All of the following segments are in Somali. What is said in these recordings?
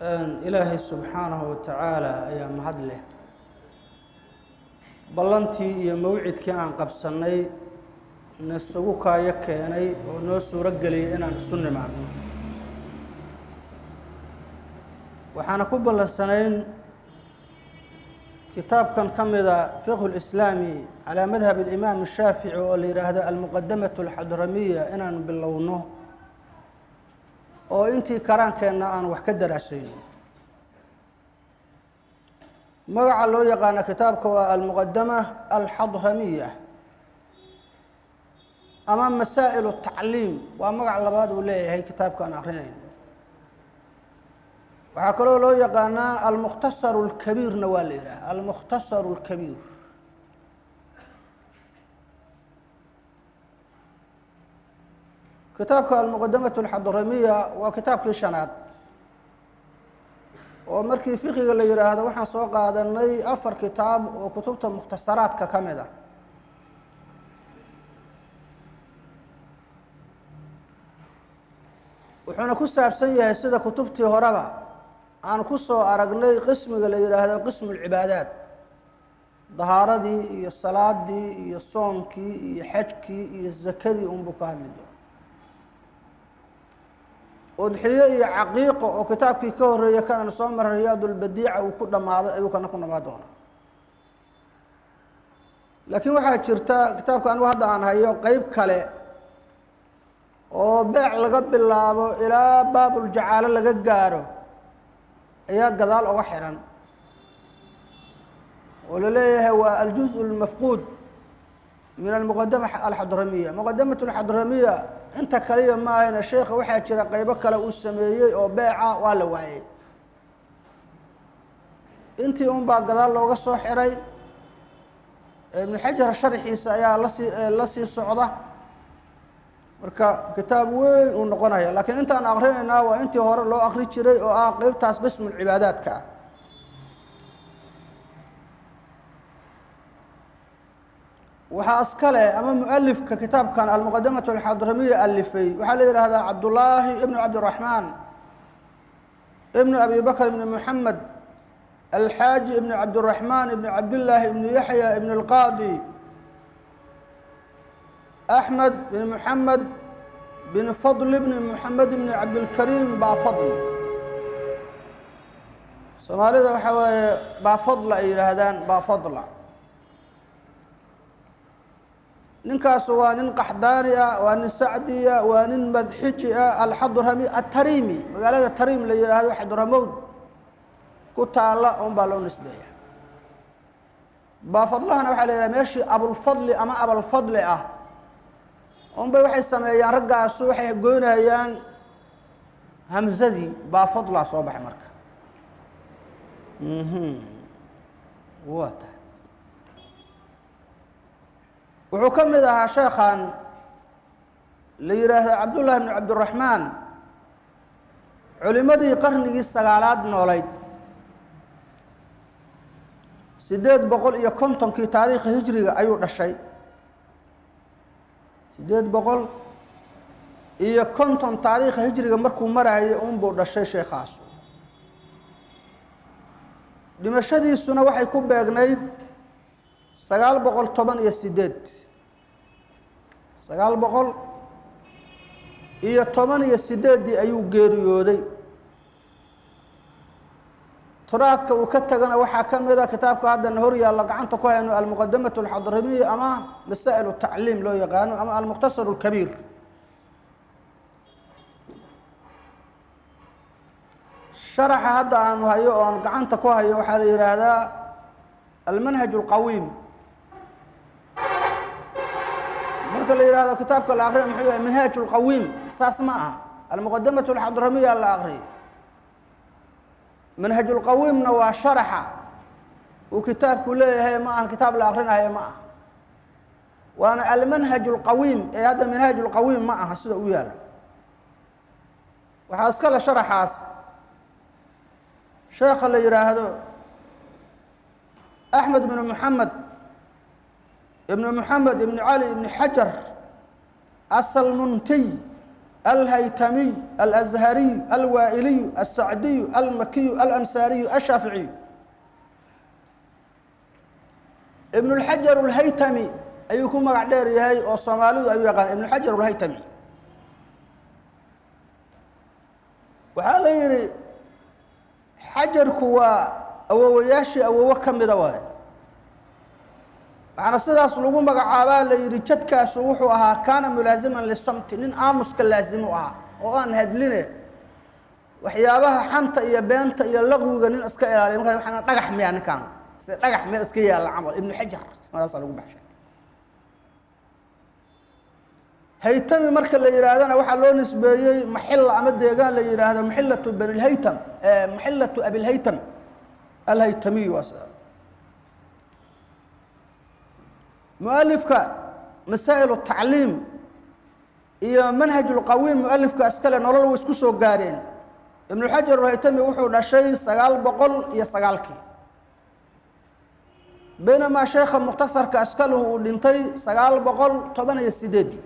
إلهي سبحانه وتعالى يا مهدله بلنتي يا موعد كان قبسني نسوق كايكيني ونسو رجلي إن السنة معنا وحنا قبل السنين كتاب كان كمذا فقه الإسلامي على مذهب الإمام الشافعي واللي هذا المقدمة الحضرمية إن باللونه oo intii karaankeena aan wax ka daraasayno magaca loo yaqaan kitaabka waa al-muqaddamah al-hadramiyah ama masaa'il at-ta'lim waa magac labaad uu leeyahay kitaabka aan akhrinayno waxa kale oo loo yaqaan al-mukhtasar al-kabir na waa leeyahay al-mukhtasar al-kabir كتابك المقدمة الحضرمية وكتاب كيشانات ومركي فقه اللي يرى هذا وحنا سوق هذا الني أفر كتاب وكتبته مختصرات ككاملة وحنا كسر بسيء السيدة كتبتي هربا عن كسر أرجلي قسم اللي يرى هذا قسم العبادات ظهارة دي الصلاة دي الصوم كي الحج كي الزكاة دي بكامل وضحية عقيقة وكتاب كي كوري كان نصوم الرياض البديع وكل ما أيوة كنا ما دونا لكن واحد شرتا كتاب كان واحد عن هاي قيب كله وبيع لقب الله إلى باب الجعالة لقجاره يا قضاء أو حرا ولله هو الجزء المفقود من المقدمة الحضرمية مقدمة الحضرمية أنت كليا ما هنا الشيخ واحد شرا قيبك له السمية أو بيعة ولا وعي أنت يوم بعد قال له قصة حري من حجر الشرحي سيا لسي صعدة مركا كتاب وين ونقناه لكن أنت أنا أقرأنا وأنت هور لو أقرأ شري أو أقرب تاس باسم العبادات كا وحاسكله أمام مؤلف ككتاب كان المقدمة الحضرمية ألفي وحال هذا عبد الله ابن عبد الرحمن ابن أبي بكر ابن محمد الحاج ابن عبد الرحمن ابن عبد الله ابن يحيى ابن القاضي أحمد بن محمد بن فضل ابن محمد بن عبد الكريم بافضل سمالي ذا وحوى بافضل أي هذان بافضل ننكاس وانن قحدانية وانن سعدية وانن مذحجية الحضرمي التريمي مقال هذا التريم اللي هذا حضرمود كتا الله أم بالون نسبية بفضلها نوحي لنا ماشي أبو الفضل أما أبو الفضل أم بوحي السمايان رقع السوحي يقولون هيان همزدي بفضلها صباح مركة واته وحكم ذا شيخا ليره عبد الله بن عبد الرحمن علمدي قرني السقالات نوليد سيداد بقول يا كنتم كي تاريخ هجري أيوة الشيء سيداد بقول يا كنتم تاريخ هجري مركو مرة هي أنبور الشيء شيء خاص لمشهدي السنة واحد يكون بأجنيد سقال بقول طبعا يا سيداد سقال بقول إيه طبعا يا سيداد دي أيو جيريودي تراثك وكتجنا وحكم إذا كتابك هذا النهور يلا قعنت كوي إنه المقدمة الحضرمية أما مسائل التعليم لو يقانو أما المختصر الكبير شرح هذا عن هايو عن قعنت كوي وحالي هذا المنهج القويم مركل هذا كتابك الآخر محيي منهاج القويم أساس معها المقدمة الحضرمية الآخرية منهج القويم نوع شرحة وكتاب كله هي معها الكتاب الآخرين هي معها وأنا المنهج القويم هذا منهج القويم معها سيدا وياله وحاسكال شرح شيخ اللي يرى هذا أحمد بن محمد ابن محمد ابن علي ابن حجر السلمنتي الهيتمي الأزهري الوائلي السعدي المكي الأنصاري الشافعي. ابن الحجر الهيتمي أيكم مقدر يهي وصومالي أيو يقال ابن الحجر الهيتمي وحال يري حجر كوا أو ياشي أو وكم بدواي أنا سيداس لغو مقعابا ليري جدكاس وحوها كان ملازما للصمت نين آمس كاللازموها وأن هدليني وحيابها حانتا إيا بيانتا إيا اللغوغا نين اسكا إلالي مكان وحانا نقح ميانا كان نقح ميان اسكا إيا العمل ابن حجر سيداس لغو بحشا هيتمي مركا اللي يرادانا وحا لو نسبيي محلة أمد يقال اللي يرادا محلة بن الهيتم محلة أبي الهيتم الهيتمي واسا مؤلفك مسائل التعليم إيا منهج القويم مؤلفك أسكالا نولو ويسكسو قارين ابن الحجر الهيتمي وحو داشي سقال بقل إيا سقالكي بينما شيخ مختصر كأسكاله ودنتي سقال بقل طبعا يسيديدي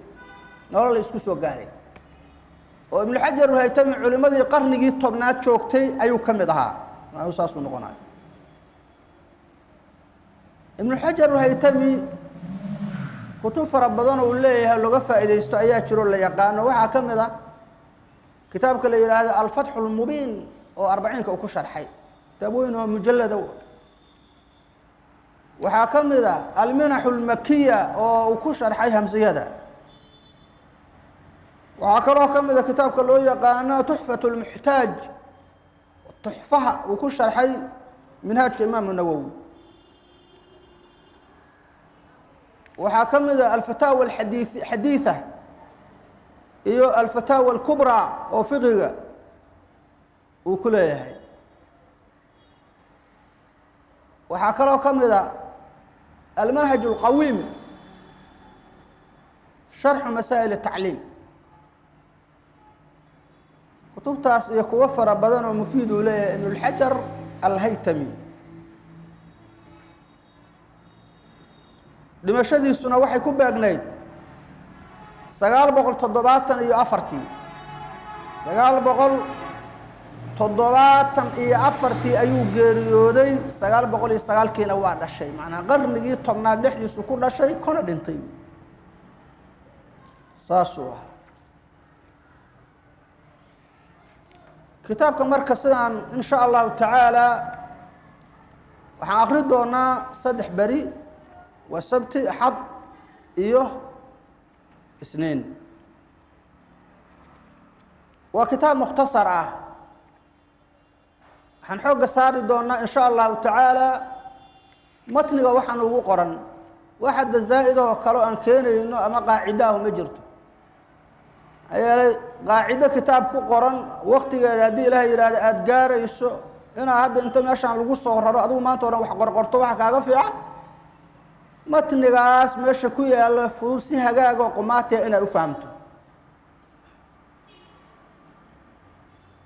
نولو ويسكسو قارين وابن الحجر الهيتمي علماء قرنقي طبنات شوكتي أيو كمدها ما يساسو نقناي ابن الحجر الهيتمي كتب فربضان وليه لغا فائديستو ايا جيرو لا يقانو waxa kamida kitaabka la yiraahdo al-fath al-mubin oo 40 ka ku sharxay tabooyin oo mujallad waxa kamida al-minah al-makkiyya oo ku sharxay hamsiyada waxa kale kamida kitaabka loo yaqaano tuhfatu al-muhtaj tuhfaha oo ku sharxay minhajka imam an-nawawi وحاكمد الفتاوى الحديثة إيو الفتاوى الكبرى أو فقه وكلها وحاكمد المنهج القويم شرح مسائل التعليم كتب تاس يكوفر بدن ومفيد له ابن الحجر الهيتمي dhimashadiisuna waxay ku baagnayd 974 ayuu geeriyooday 909 kiina waa dhashay macnaa qarnigii tobnaad dhexdiisu ku dhashay kuna dhintay saasoo kitaabka marka sidaan insha Allah ta'ala waxaan akhri doonaa 3 bari والسبت أحد إيوه اثنين وكتاب مختصر حنحوق ساري دونا إن شاء الله تعالى متنقى وحن وقرا واحد الزائد وكالو أن كيني إنه أما قاعداه مجرته أي قاعدة كتاب قرا وقت هذه له إرادة أدقار يسو هنا هذا أنتم يشان لقوا صغر أدو ما تورا وحقرقرتوا وحكاقا في عن matnigaas meesha ku yaala fudud si hagaag oo qumaatay inaad u fahamto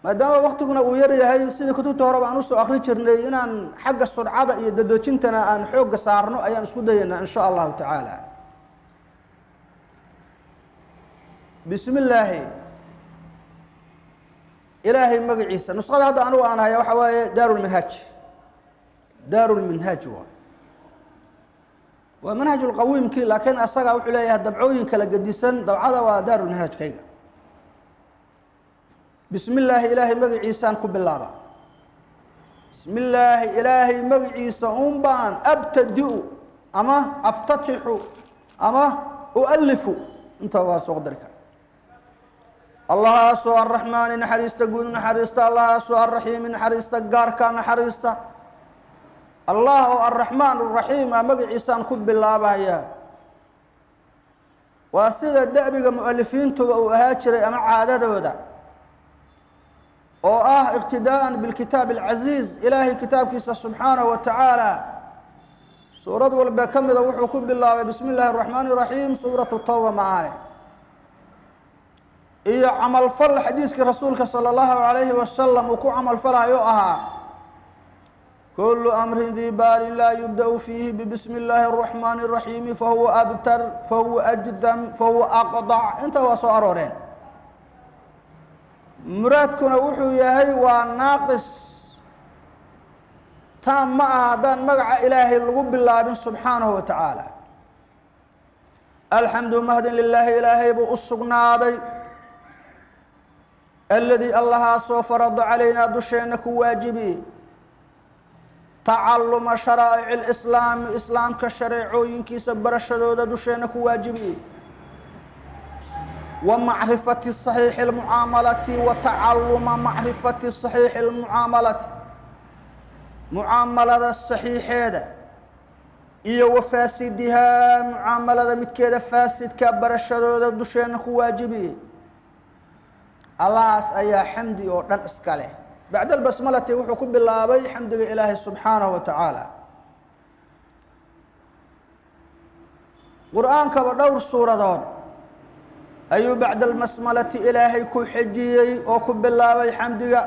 maadaama waqtiguna uu yar yahay sida kutubta hore baan u soo akhri jirnay inaan xagga surcada iyo dadajintana aan xoog saarno ayaan isku dayeynaa insha Allah ta'ala bismillah ilaahi magaciisa nusqada hadda anu aan hayo waxa waaye daarul minhaj ومنهج القويم كي لكن أصدق وحول ليه الدبعوين كلا قديسان دوعada ودار المنهج كيغا بسم الله إلهي مقعيسان كب الله بسم الله إلهي مقعيسان أمبان أبتدئ أما أفتتح أما أؤلف انت واسوق درك الله سوى الرحمن نحريست قول نحريست الله سوى الرحيم نحريست قاركا نحريست الله الرحمن الرحيم مقعيسان كب الله بايا واسيد الدأبق مؤلفين تبقوا هاتشري أمع عادة ودا اقتداء بالكتاب العزيز إلهي كتاب كيسا سبحانه وتعالى سورة والبكم وحو كب الله بسم الله الرحمن الرحيم سورة التوبة معاني إيا عمل فل حديثك رسولك صلى الله عليه وسلم وكو عمل فل يؤها كل أمر ذي بال لا يبدأ فيه ببسم الله الرحمن الرحيم فهو أبتر فهو أجدم فهو أقضع انت وصارورين muraadkuna wuxuu yahay waa naaqis taam ma aha haddaan magaca ilaahay lagu bilaabin subxaanahu wa tacaala. alxamdu mahdin lilaahi ilaahay buu u sugnaaday aladii allahaasoo farada calaynaa dusheenna ku waajibiyey tacalluma sharaa'ici alislaami islaamka shareecooyinkiisa barashadooda dusheenna ku waajibiyey wa macrifati saxiixi almucaamalati wa tacalluma macrifati saxiixi almucaamalati mucaamalada saxiixeeda iyo wa faasidihaa mucaamalada midkeeda faasidka barashadooda dusheenna ku waajibiyey. allahaas ayaa xamdi oo dhan iska leh. bacda albasmalati wuxuu ku bilaabay xamdiga ilaahay subxaanahu wa tacaala. qur-aankaba dhowr suuradood ayuu bacda almasmalati ilaahay ku xejiyey oo ku bilaabay xamdiga.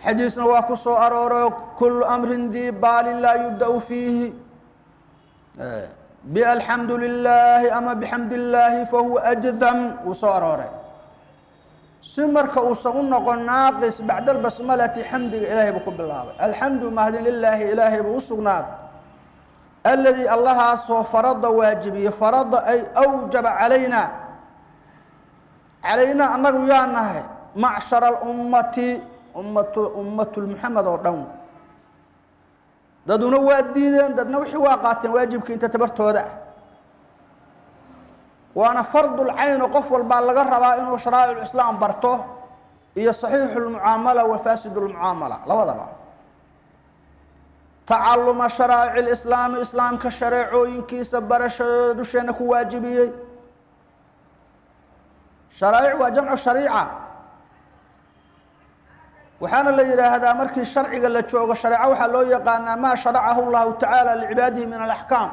xadiisna waa ku soo arooro kulu amrin dii baalin laa yubda-u fiihi balxamdu lilaahi ama bixamdi illaahi fahuwa ajdam wuu soo arooray. si marka uusan u noqon naaqis bacda albasmalati xamdiga ilaahay buu ku bilaabay. alxamdu mahdin lilaahi ilaahay buu u sugnaaday aladii allahaasoo farada waajibiye farada ay awjaba calaynaa calaynaa annagu yaa nahay macshara alummati ummatu lmuxamed oo dhan. daduna waa diideen dadna wixii waa qaateen waajibkii inta tabartooda ah. waana fardulcayno qof walbaa laga rabaa inuu sharaa'ic islaam barto iyo saxiixu lmucaamala wa faasidu lmucaamala labadaba. tacalluma sharaa'ici lislaami islaamka shareecooyinkiisa barashadooda dusheenna ku waajibiyey. sharaa'ic waa jamcu shariica, waxaana la yidhaahdaa markii sharciga la joogo shareeco waxaa loo yaqaanaa maa sharacahu llahu tacaala licibaadihi min alaxkaam.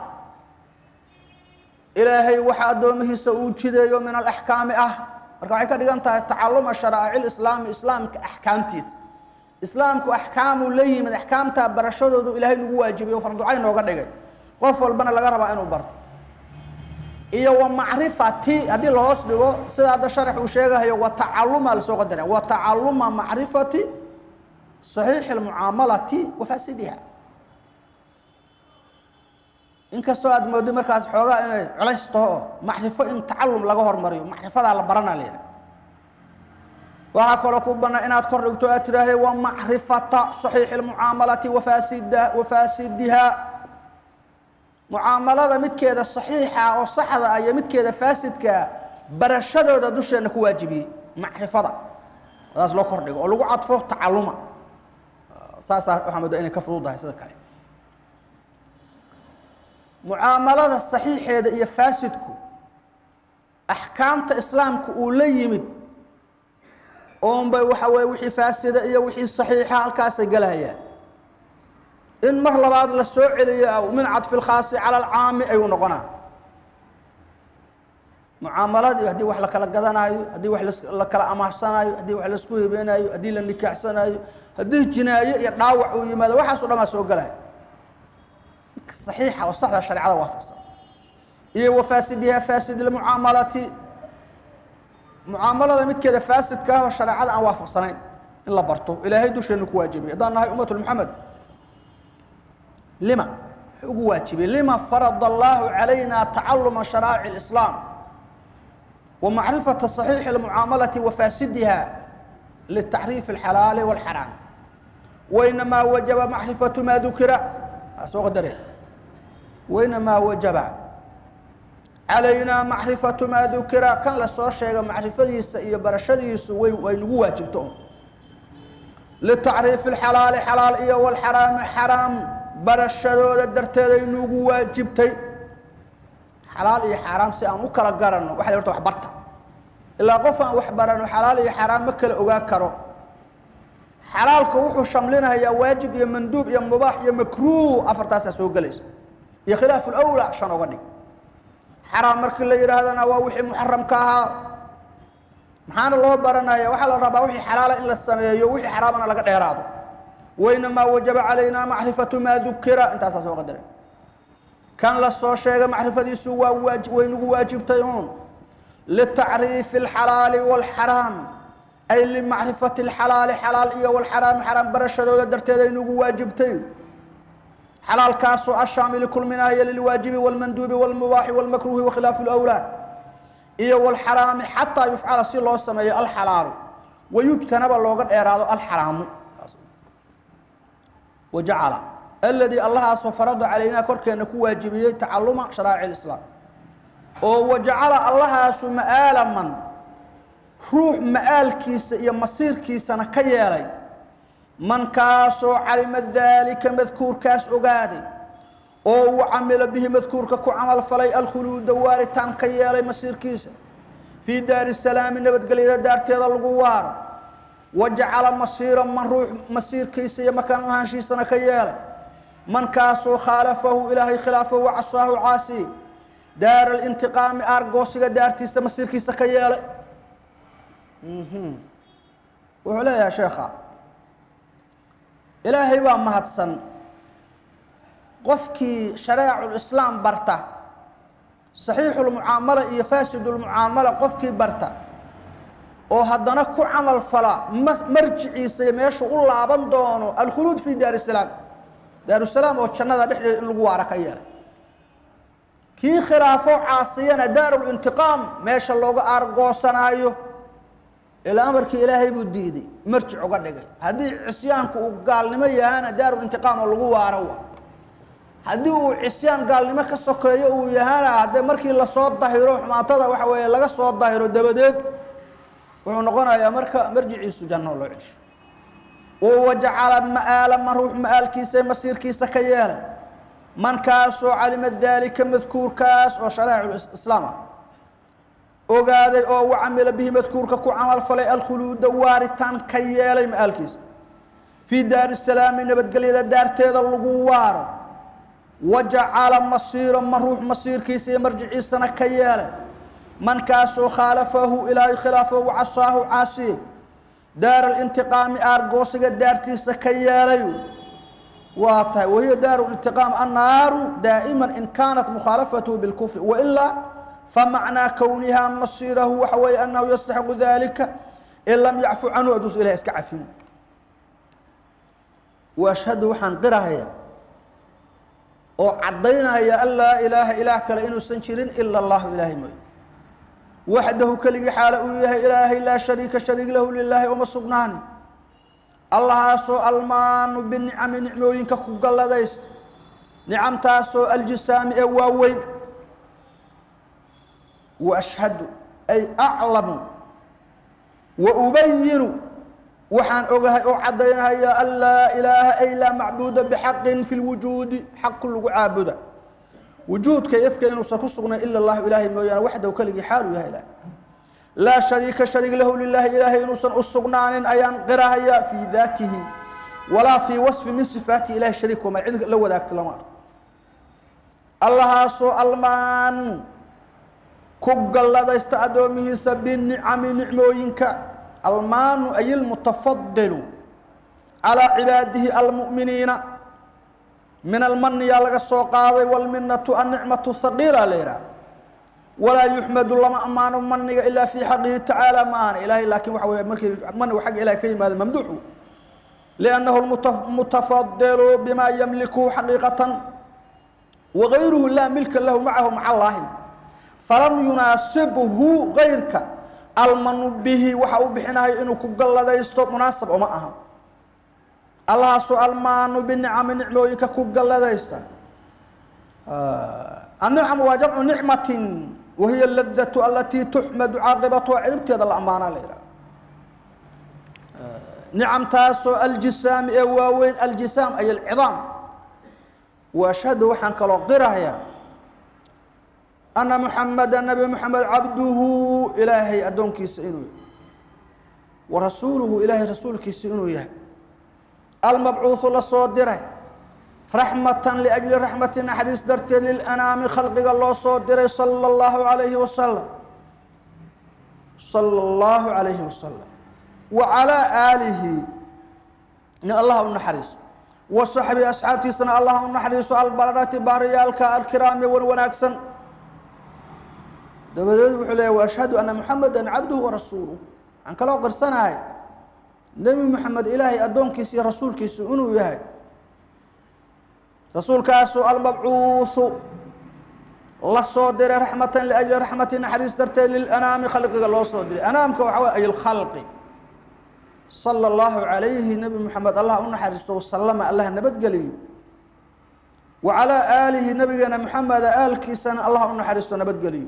ilaahay waxa addoomihiisa uu jideeyo min alaxkaami ah. marka waxay ka dhigan tahay tacalluma sharaa'ici lislaami islaamka axkaamtiisa. islaamku axkaamuu la yimid axkaamtaa barashadoodu ilaahay nagu waajibiyo farducay nooga dhigay qof walbana laga rabaa inuu barto. iyo wa macrifati haddii lahoos dhigo sida hadda sharax uu sheegahayo wa tacalluma lasoo qadaraya wa tacalluma macrifati saxiixi almucaamalati wa faasidiha. inkastoo aad mooddo markaas xoogaa inay culays taho oo macrifo in tacallum laga hormariyo macrifadaa la baranaa la yidhaha. waxaa kaloo ku bannaan inaad kor dhigto aad tidhaahday wa macrifata saxiixi almucaamalati wa faasidiha. mucaamalada midkeeda saxiixa oo saxda ah iyo midkeeda faasidka barashadooda dusheenna ku waajibiyey macrifada taas loo kor dhigo oo lagu cadfo tacalluma. saasaa waxaa moodaa inay ka fududahay sida kale. mucaamalada saxiixeeda iyo faasidku axkaamta islaamka uu la yimid oonbay waxa weye wixii faasida iyo wixii saxiixa halkaasay galahayaan. in mar labaad la soo celiyo min cadfi lkhaasi cala alcaami ayuu noqonaa. mucaamaladii haddii wax la kala gadanaayo, haddii wax la kala amaahsanaayo, haddii wax laisku hibeenaayo, haddii la nikaaxsanaayo, haddii jinaaye iyo dhaawac uu yimaado waxaas o dhan baa soo galaya. saxiixa oo saxda shareecada waafaqsan. iyo wa faasidiha faasid lmucaamalati mucaamalada midkeeda faasidka ah oo shareecada aan waafaqsanayn in la barto ilaahay dusheenu ku waajibiyay. haddaan nahay ummatu lmuxamed lima wuxuu ugu waajibiyey lima farada allahu calayna tacalluma sharaa'ici alislaam wa macrifata saxiixi almucaamalati wa faasidiha litacriifi alxalaali walxaraam. wainamaa wajaba macrifatu maa dukira soo qadare wainamaa wajaba calayna macrifatu maa dukira kan la soo sheega macrifadiisa iyo barashadiisu way nagu waajibto litacriifi alxalaali xalaal iyo walxaraami xaraam barashadooda darteeday nagu waajibtay. xalaal iyo xaaraam si aan u kala garanno waxa la horta wax barta. ilaa qof aan wax barano xalaal iyo xaaraam ma kala ogaan karo. xalaalka wuxuu shamlinayaa waajib iyo manduub iyo mubaax iyo makruuh afartaasaa soo gelaysa iyo khilaafu lawlaa shan oga dhig. xaraam markii la yidhaahdana waa wixii muxaramka ahaa. maxaana loo baranaya waxaa la rabaa wixii xalaala in la sameeyo wixii xaraamana laga dheeraado. wainamaa wajaba calayna macrifatu maa dukira intaasaa soo qadaray. kan la soo sheega macrifadiisu waa way nagu waajibtay uun لتعريف الحلال والحرام أي لمعرفة الحلال حلال والحرام حرام برشدوا درتي إنه واجبتين حلال كاسو الشامل كل منها هي للواجب والمندوب والمباح والمكروه وخلاف الأولى والحرام حتى يفعل سي الله سميه الحلال ويجتنب لوغ إرادة الحرام وجعل الذي الله فرض علينا كركنا كواجبية تعلم شرائع الإسلام وجعل الله مآلا من روح مآل كيس يا مصير كيسنا كيالي من كاسو علم ذلك مذكور كاس أقادي أو عمل به مذكور كو عمل فلي الخلود دواري تان كيالي مصير كيس في دار السلام النبت قليلا دار تيضا الغوار وجعل مصيرا من روح مصير كيس يا مكان هانشي سنة كيالي من كاسو خالفه إلهي خلافه وعصاه عاسي دار الانتقام أرقوسي دار تيسا مصير كيس كيالي وعليه يا شيخا إلهي بقى مهدسن قفكي شرائع الإسلام برتا صحيح المعاملة يفاسد المعاملة قفكي برتا وهدنا كو عمل فلا مرجعي سيميش الله بندونه الخلود في دار السلام دار السلام وشنada dhexdeeda in lagu waara ka yeelay kii khilaafo caasiyana daarul intiqaam meesha looga argoosanayo ila amarkii ilaahay buu diiday marjic uga dhigay hadii cisyaanku uu gaalnimo yahaana daarul intiqaam lagu waaro hadii uu cisyaan gaalnimo ka sokeeyo uu yahaana hadii markii la soo dahiro xumaatada waxa weeye laga soo dahiro dabadeed wuxuu noqonayaa marka marjiciisu janno loo cisho وجعل مآلا من روح مآل كيسة مصير كيسة كيالا من كاس وعلم ذلك مذكور كاس وشرائع الإسلام وقال أو عمل به مذكور كو عمل فلي الخلود دواري تان كيالا مآل كيس في دار السلام نبت قليل دار تيضا الغوار وجعل مصيرا من روح مصير كيسة مرجعي سنة كيالا من كاس وخالفه إلى خلافه وعصاه عاسيه دار الانتقام أرجوسك دارتي سكياليو واطي وهي دار الانتقام النار دائما إن كانت مخالفته بالكفر وإلا فمعنى كونها مصيره وحوي أنه يستحق ذلك إن لم يعفو عنه أدوس إليه اسكعفين وأشهد وحن قرها وعضينا يا ألا إله إلهك لإنه سنشرين إلا الله إلهي مي وحده كلي حاله إلهي لا شريك له لله وما سبناني الله سو المان بالنعم نعموين كقل ديست نعم تاسو الجسام أواوين وأشهد أي أعلم وأبين وحان أعدينا يا ألا إله إلا معبود بحق في الوجود حق كل عابد وجود كيف كأنه سكسرنا إلا الله إلهي مويانا وحده وكله حاله يا إله لا شريك له لله إلهي نوسن الصغنان أيان قراها في ذاته ولا في وصف من صفاته إله شريك وما عندك لو ذاك الأمر الله سو المان كوغل لدى استأدومه سبين نعم نعموينك المان أي المتفضل على عباده المؤمنين من المن يالغ السوقاضي والمنة النعمة الثقيلة ليرا ولا يحمد الله أمان من إلا في حقه تعالى مان إلهي لكن من وحق إلهي كلمة هذا ممدوح لأنه المتفضل بما يملكه حقيقة وغيره لا ملك له معه مع الله فلم يناسبه غيرك المن به وحاو بحناه إنه كقل ذا يستوب مناسب ومعها الله سؤال ما بالنعم نعمويك كوغل لديستا النعم وجمع نعمة وهي اللذة التي تحمد عاقبتها علمت هذا الأمانة ليلة نعم تاسو الجسام أواوين الجسام أي العظام وأشهد وحن كالغيرها يا أن محمد النبي محمد عبده إلهي أدونك سئنوي ورسوله إلهي رسولك سئنوي المبعوث للصادرة رحمة لأجل رحمة حديث درت للأنام خلق الله صادرة صلى الله عليه وسلم وعلى آله إن الله النحريس وصحبه أصحابه سنة الله النحريس البررات باريالك الكرام والوناكسن dabadeed wuxuu leeyahay wa ashhadu anna muxamadan cabduhu wa rasuuluhu waxaan kaloo qirsanahay nebi moxamed ilaahay addoonkiisa iyo rasuulkiisu inuu yahay rasuulkaasu almabcuuhu la soo diray raxmatan liajli raxmati naxariis darteed lilanaami khalqiga loo soo diray anaamka waxaa way ay lkhalqi sala allahu calayhi nebi moxamed allah u naxariisto wasalama allah nabadgeliyo wa calaa aalihi nebigana moxameda aalkiisana allah u naxariisto nabadgeliyo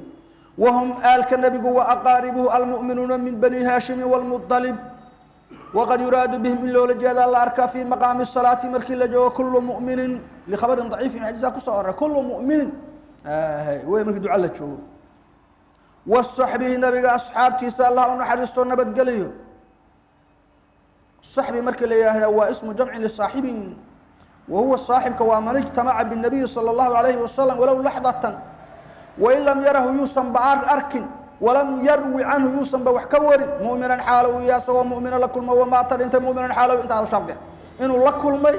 wahum aalka nebigu wa aqaaribuhu almu'minuuna min bani haashimi wاlmuطalib waqad yuraadu bihim in loola jeedaa la arkaa fii maqaami salaati markii la joogo kulu mu'minin likhabarin daciifin xadiisaa kusoo oray kulu mu'minin wey markii duca la joogo wasaxbihi nabiga asxaabtiisa allah u naxariisto nabadgeliyo saxbi markii la yidhaahda waa ismu jamcin lisaaxibin wa huwa saaxibka waa man ijtamaca binabiyi sala allahu alayhi wasalam walow laxdatan wain lam yarahu yuusan ba arkin walam yarwi canhu yuusan ba wax ka warin mu'minan xaalow iyo asagoo mu'mina la kulmo wamaata dhintay mu'minan xaalow intaa shardi inuu la kulmay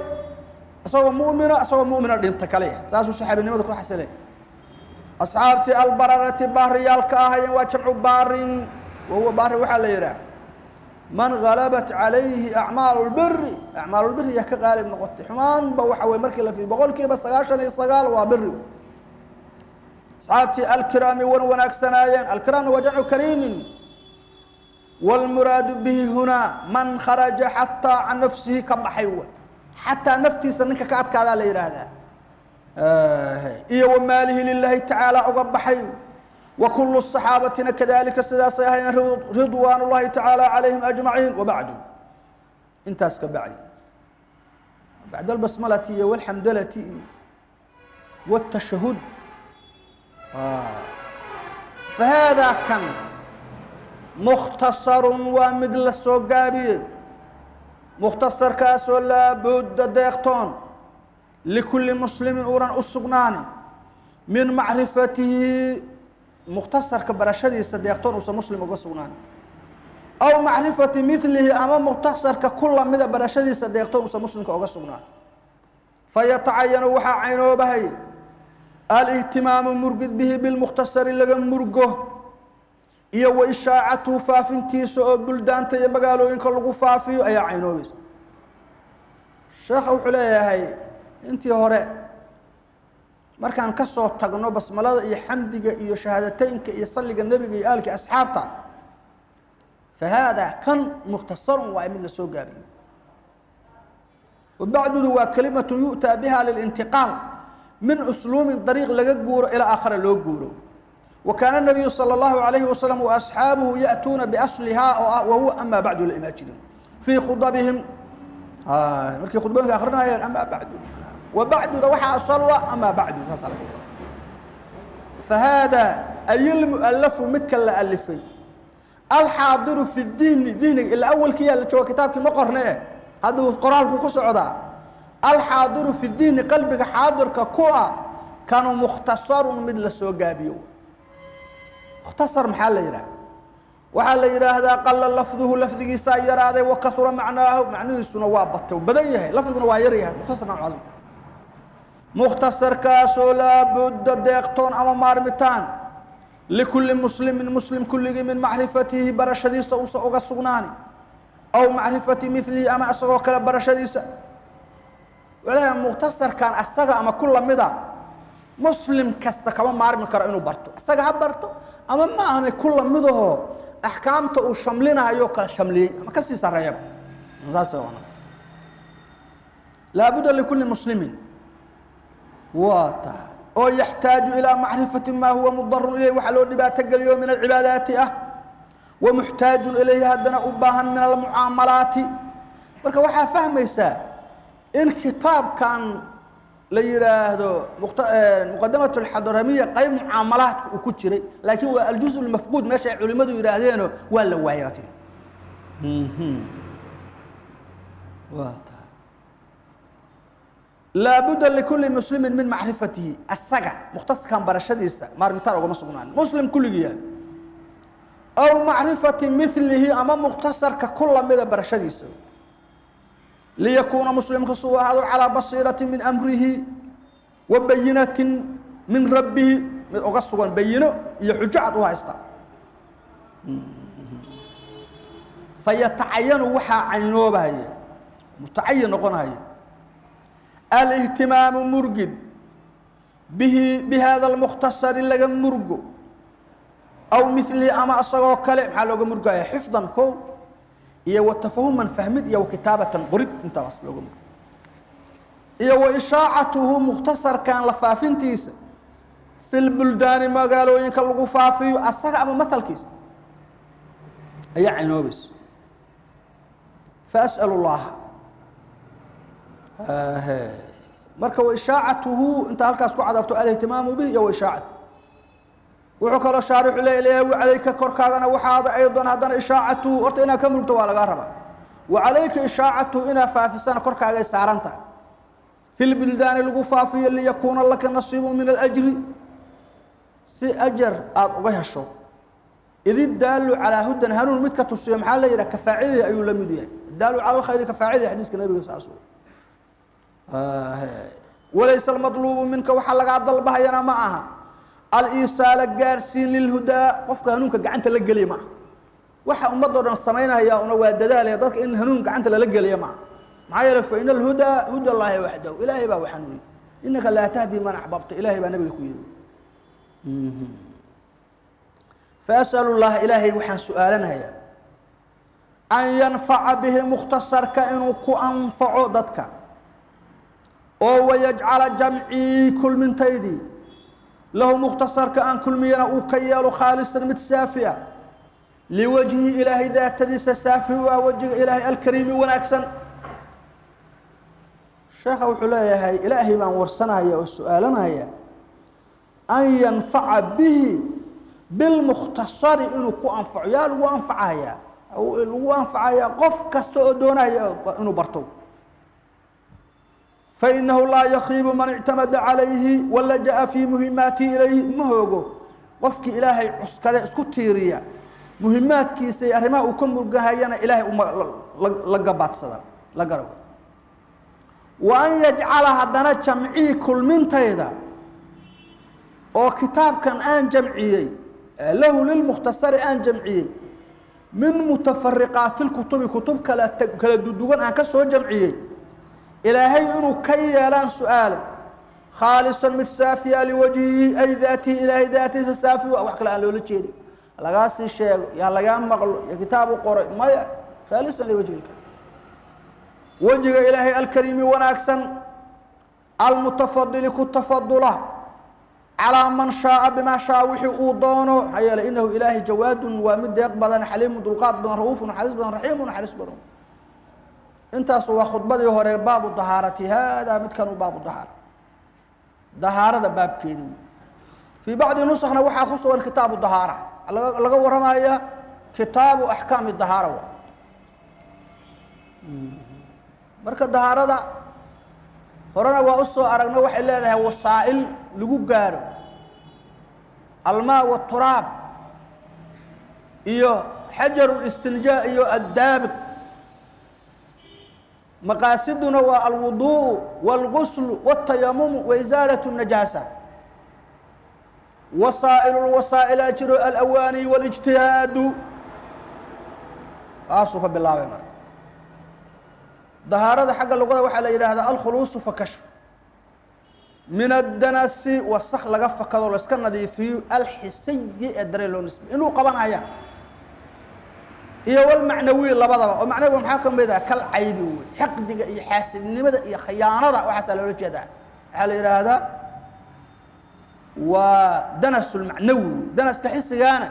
asagoo mu'mina dhinta kale saasuu saxaabinimada ku xasilay asxaabtii albararati baariyaalka ahayeen waa jamcu baarin wahuwa baari waxaa la yidhaah man galabat calayhi acmaalu lbiri acmaalulbiri yaa ka qaalib noqotay xumaanba waxa weye markii la fiiriyo boqolkiiba 99 waa biri asxaabtii alkiraami wan wanaagsanaayeen alkiraamna waa jamcu kariimin wاlmuraadu bihi hunaa man kharaja xataa can nafsihi ka baxay wa xataa naftiisa ninka ka adkaadaa la yidhaahdaa iyo wamaalihi lilahi tacaala uga baxay wa kulu صaxaabatina kadalika sidaasay ahayn ridwaan اllahi tacaala calayhim ajmaciin wabacdu intaas ka bacdi bacd albasmalati iyo walxamdalati iyo wاtashahud fahada kan mukhtasarun waa mid la soo gaabiyey mukhtasarkaasoo laabudda deeqtoon likulli muslimin uunan u sugnaanin min macrifatihi mukhtasarka barashadiisa deeqtoon uusan muslim uga sugnaanin aw macrifati milihi ama mukhtasarka ku lamida barashadiisa deeqtoon uusan muslimka uga sugnaanin fayatacayanu waxaa caynoobahay alihtimaamu murgid bihi bilmukhtasari laga murgo iyo wa ishaacatuhu faafintiisa oo buldaanta iyo magaalooyinka lagu faafiyo ayaa caynoobaysa sheekha wuxuu leeyahay intii hore markaan ka soo tagno basmalada iyo xamdiga iyo shahaadateynka iyo salliga nebiga iyo aalka asxaabta fahaada kan mukhtasarun waa mid la soo gaabiyo wabacdudu waa kalimatun yu'taa biha lilintiqaal min usluubin dariiq laga guuro ilaa aakhara loo guuro وكان النبي صلى الله عليه وسلم وأصحابه يأتون بأصلها وهو أما بعد الإماجدين في خطبهم مركي خطبهم آخرنا أما بعد وبعد دوحة الصلوة أما بعد فهذا أي المؤلف متكل ألفين الحاضر في الذهن ذهن الأول كي اللي شو كتابك مقرنه هذا القرآن كوكس عدا الحاضر في الذهن قلبك حاضر كقوة كانوا مختصر مثل السوقابيو اختصر محل يراه وحال يراه هذا قل لفظه لفظه ساير هذا وكثر معناه معناه سنوابته وبديه لفظه وايريه مختصر عظيم مختصر كاسو لا بد ديقتون اما مارمتان لكل مسلم كل من معرفته برشديس اوغا سغناني او معرفه مثله اما اسغو كلا برشديس ولا مختصر كان اسغا اما كل ميدا مسلم كاستا كما مارمي كرا انو برتو اسغا برتو ama ma ahna kula midaho ahkaamta uu shamlinayo kala shamliyay ama ka sii sareeyay taasoo la budda likulli muslimin wata oo yaxtaaju ila ma'rifati ma huwa mudarr ilayhi wa loo dhibaato galiyo min al-ibadati wa muhtaaj ilayhi hadana u baahan min al-muamalat marka waxa fahmaysa in kitaabkan la yiraahdo muqaddamatu al-hadramiya qayb muamalat ku jiray laakiin waa al-juz' al-mafqud meesha culimadu yiraahdeen waa la waayatay waata la budda likulli muslimin min ma'rifatihi asaga mukhtaskan barashadiisa marmitar uga sugnaan muslim kulligiya aw ma'rifati mithlihi ama mukhtasarka kullamida barashadiisa ليكون مسلم كسوه هذا على بصيرة من أمره وبينة من ربه mid uga sugan bayino iyo xujo cad u haysta fayatacayanu waxa caynoobaya mutacayin noqonaya الاهتمام مرجد بهذا المختصر لغا مرجو أو مثله أما أصغر كلام حالوغا مرجو حفظا كو إيا وتفهما فهمت إيا وكتابة قرد انت أصلوغا مرجو إيا وإشاعته مختصر كان لفافين تيسا في البلدان ما قالوا إنك الغفافي أصغر أما مثل كيس أي عنوبس فأسأل الله marka ishaacatuhu inta halkaas ku cadafto al-ihtimaamu bihi iyo ishaacatu wuxuu kala shaarixu leeyahay wa alayka korkaagana waxaad aydan hadana ishaacatu horta ina ka murugto waa laga rabaa wa alayka ishaacatu ina faafisana korkaaga ay saaranta fil bildan lagu faafiyo li yakuna laka nasiibu min al-ajri si ajr aad uga hesho idin daalu ala hudan hanun midka tusiyo maxaa la yiraahdaa kafaacili ayuu la mid yahay daalu ala al-khayr kafaacili hadiiska nabiga sallallahu alayhi وليس المطلوب منك وحلق عبد الله ينا معها الإيصال جارسين للهدى قفك هنونك قعنت لقلي معه وحا أمضر السمينة يا أنوى الدلالة يضاك إن هنونك قعنت لقلي معه معايا فإن الهدى هدى الله وحده إلهي با وحنوني إنك لا تهدي من أحببت إلهي با نبي كويل فأسأل الله إلهي وحن سؤالنا يا أن ينفع به مختصر كأنك أنفع ضدك أو يجعل جمعي كل من تيدي له مختصر كأن كل مينا وكيال خالصا متسافيا لوجه إلهي ذات تديس سافي ووجه إلهي الكريم ونكسا شيخ وحلايا هاي إلهي من ورسنا هي والسؤالنا هي أن ينفع به بالمختصر إنه كو أنفع يا لو أنفع هي أو لو أنفع هي قف كستو دونا إنه برتو فإنه لا يخيب من اعتمد عليه ولا جاء في مهماته إليه مهوغو قفك إلهي عسكري اسكتيريا مهمات كيسي أرماء وكم مرقهايانا إلهي لقبات صدر لقرب وأن يجعلها دانا جمعي كل من تيدا وكتاب كان آن جمعي له للمختصر آن جمعي من متفرقات الكتب كتب كلا دودوغان آن كسو جمعي إلهي إنه كي يلان سؤال خالصا متسافيا لوجهه أي ذاته إلهي ذاته سافي وأحكي الآن لولا تشيري لغاسي الشيء يا لغام مغلو يا كتاب قرأ ما خالصا لوجه الكريم وجه إلهي الكريم وناكسا المتفضل كالتفضله على من شاء بما شاء وحي أوضانه حيا لإنه إلهي جواد ومد يقبض حليم دلقات بن رؤوف وحريص بن رحيم وحريص بن انت سوى خطبتي هوري باب الطهارة هذا متكن باب الطهارة طهارة باب كيدو في بعض نسخنا وحا خصوا كتاب الطهارة لغا ورما هي كتاب احكام الطهارة marka طهارة horana waa u soo aragno waxay leedahay wasaa'il lagu gaaro almaa wa turaab iyo hajarul istinjaa iyo addaab مقاصدنا والوضوء والغسل والتيمم وإزالة النجاسة وسائل الوسائل أجر الأواني والاجتهاد أصف بالله بمر ظهارة حق اللغة وحلا إلى هذا الخلوص فكشف من الدنس والصخ لقف كذا لسكن دي في الحسي أدريلون إنه قبنا هيا iyo wal macnawi labadaba oo macnawi waxa ka mid ah kal caybi xaqdiga iyo xaasidnimada iyo khiyaanada waxa loo jeedaa waxa la yiraahdaa waa danasul macnawi danaska xisigaana